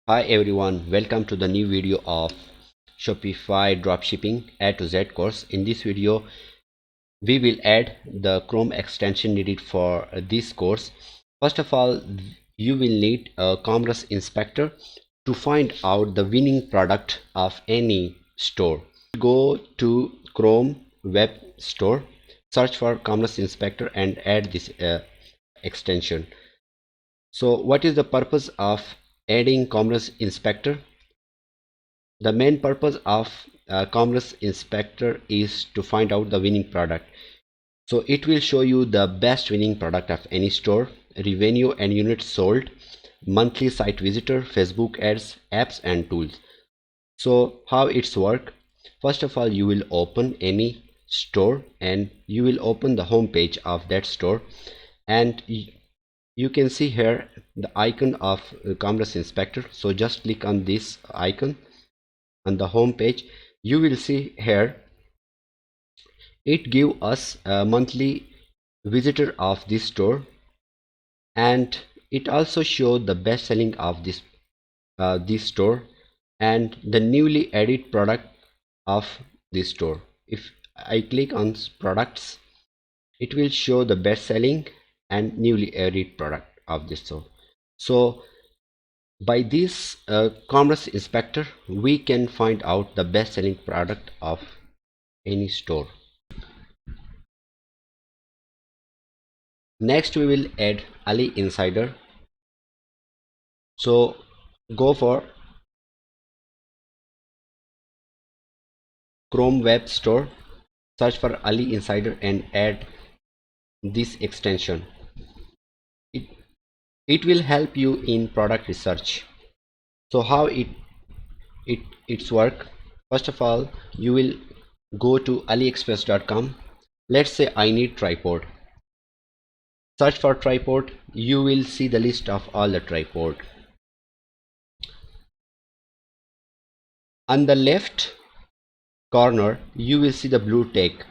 Hi everyone, welcome to the new video of Shopify Dropshipping A to Z course. In this video, we will add the Chrome extension needed for this course. First of all, you will need a Commerce Inspector to find out the winning product of any store. Go to Chrome Web Store, search for Commerce Inspector and add this extension. So what is the purpose of adding Commerce Inspector? The main purpose of Commerce Inspector is to find out the winning product. So it will show you the best winning product of any store, revenue and units sold, monthly site visitor, Facebook ads, apps and tools. So how it's work? First of all, you will open any store and you will open the home page of that store, and you can see here the icon of Commerce Inspector. So just click on this icon on the home page. You will see here it give us a monthly visitor of this store, and it also show the best selling of this store and the newly added product of this store. If I click on products, it will show the best selling and newly added product of this store. So by this Commerce Inspector, we can find out the best selling product of any store. Next we will add Ali Insider. So go for Chrome Web Store, search for Ali Insider and add this extension. It will help you in product research. So how it's work? First of all, you will go to aliexpress.com. Let's say I need tripod. Search for tripod. You will see the list of all the tripod. On the left corner, you will see the blue tag.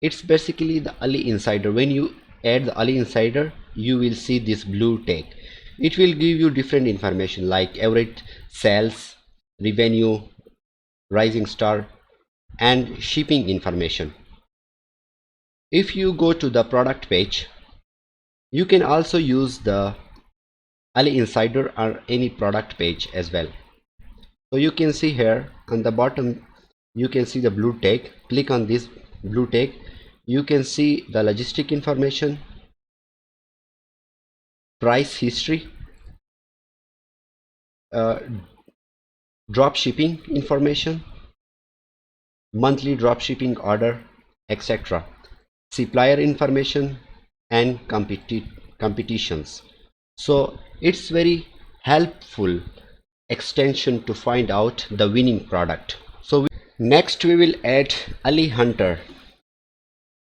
It's basically the Ali Insider. When you add the Ali Insider, you will see this blue tag. It will give you different information like average sales, revenue, rising star and shipping information. If you go to the product page, you can also use the Ali Insider or any product page as well. So you can see here on the bottom, you can see the blue tag. Click on this blue tag. You can see the logistic information, price history, drop shipping information, monthly drop shipping order, etc., supplier information and competitions. So it's very helpful extension to find out the winning product. So next we will add Ali Hunter.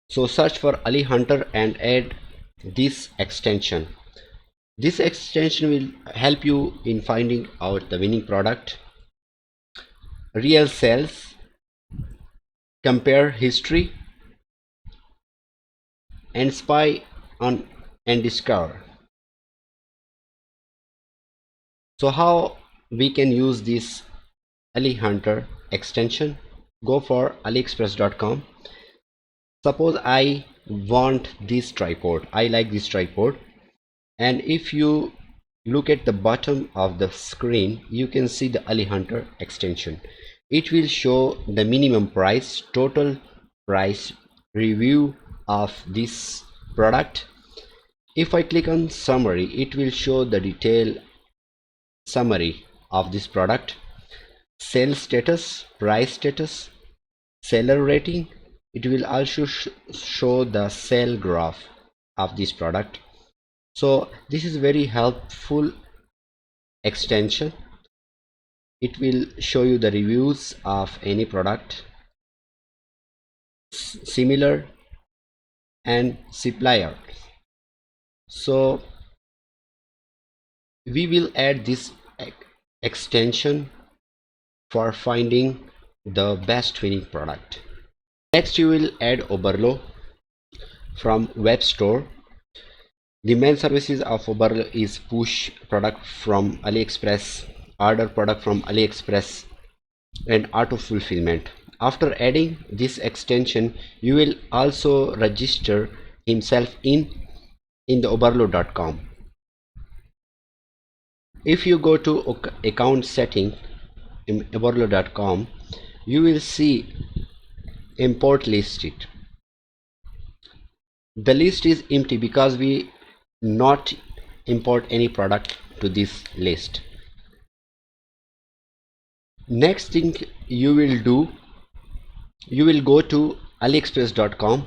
So search for Ali Hunter and add this extension. This extension will help you in finding out the winning product, real sales, compare history and spy on and discover. So how we can use this Ali Hunter extension? Go for aliexpress.com. Suppose I want this tripod, I like this tripod, and if you look at the bottom of the screen, you can see the Ali Hunter extension. It will show the minimum price, total price, review of this product. If I click on summary, it will show the detailed summary of this product, sales status, price status, seller rating. It will also show the sale graph of this product. So this is very helpful extension. It will show you the reviews of any product, similar and supplier. So we will add this extension for finding the best winning product. Next you will add Oberlo from web store. The main services of Oberlo is push product from AliExpress order product from AliExpress and auto fulfillment. After adding this extension, you will also register himself in the oberlo.com. If you go to account setting in oberlo.com, you will see import list. The list is empty because we not import any product to this list. Next thing you will do, you will go to aliexpress.com.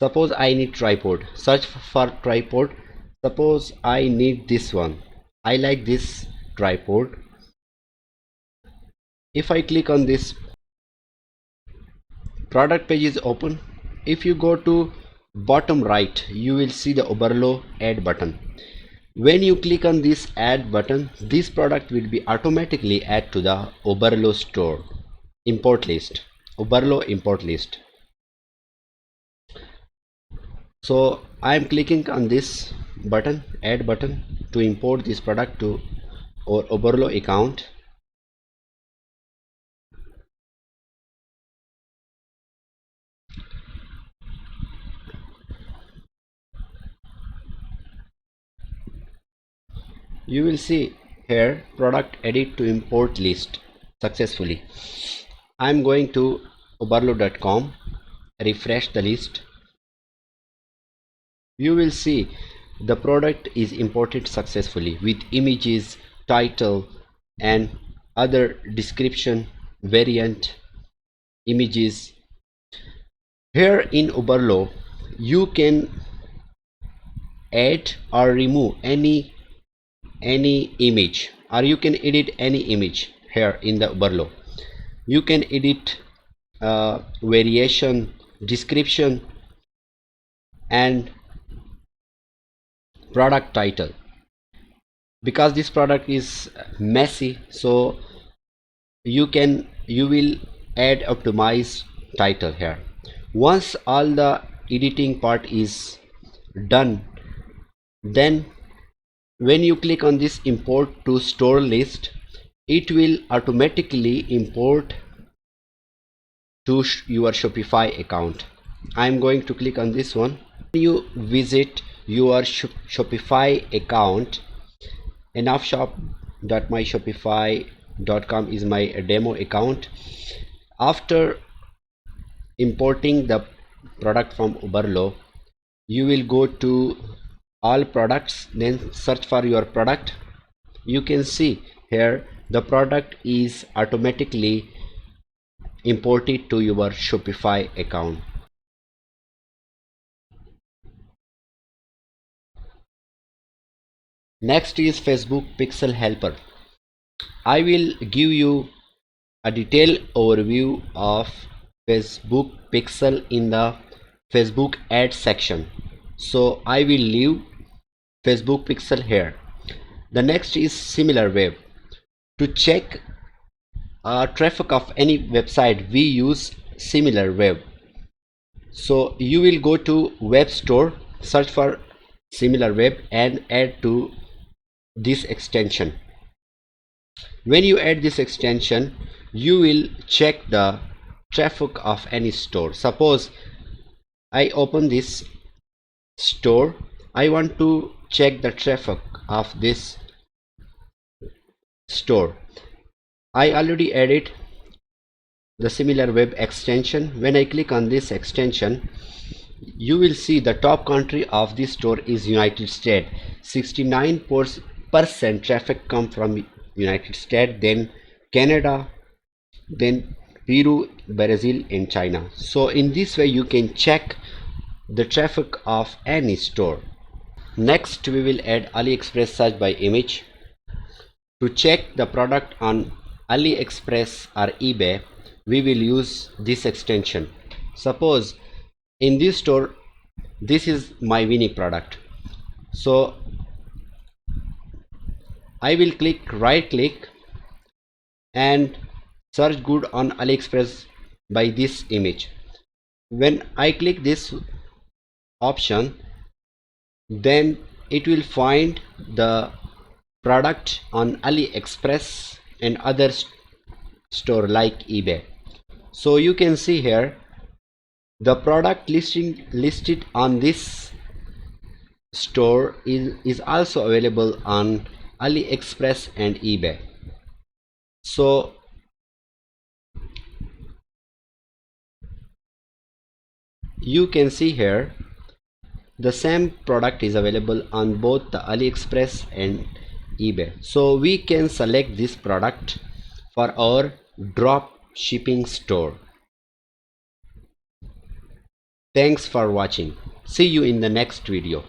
Suppose I need tripod, search for tripod. Suppose I need this one, I like this tripod. If I click on this, product page is open. If you go to bottom right, you will see the Oberlo add button. When you click on this add button, this product will be automatically added to the Oberlo store import list, Oberlo import list. So I am clicking on this button, add button, to import this product to our Oberlo account. You will see here product added to import list successfully. I am going to oberlo.com, refresh the list. You will see the product is imported successfully with images, title and other description, variant, images. Here in Oberlo you can add or remove any image, or you can edit any image. Here in the Oberlo you can edit variation, description and product title. Because this product is messy, so you will add optimized title here. Once all the editing part is done, then when you click on this import to store list, it will automatically import to your Shopify account. I am going to click on this one. When you visit your Shopify account, enoughshop.myshopify.com is my demo account. After importing the product from Oberlo, you will go to all products, then search for your product. You can see here the product is automatically imported to your Shopify account. Next is Facebook Pixel Helper. I will give you a detailed overview of Facebook Pixel in the Facebook Ads section, so I will leave Facebook Pixel here. The next is SimilarWeb. To check traffic of any website, we use SimilarWeb. So you will go to web store, search for SimilarWeb and add to this extension. When you add this extension, you will check the traffic of any store. Suppose I open this store, I want to check the traffic of this store. I already added the SimilarWeb extension. When I click on this extension, you will see the top country of this store is United States. 69% traffic come from United States, then Canada, then Peru, Brazil and China. So in this way you can check the traffic of any store. Next we will add AliExpress search by image. To check the product on AliExpress or eBay, we will use this extension. Suppose in this store, this is my winning product, so I will right click and search good on AliExpress by this image. When I click this option, then it will find the product on AliExpress and other store like eBay. So you can see here the product listed on this store is also available on AliExpress and eBay. So you can see here the same product is available on both the AliExpress and eBay. So we can select this product for our drop shipping store. Thanks for watching. See you in the next video.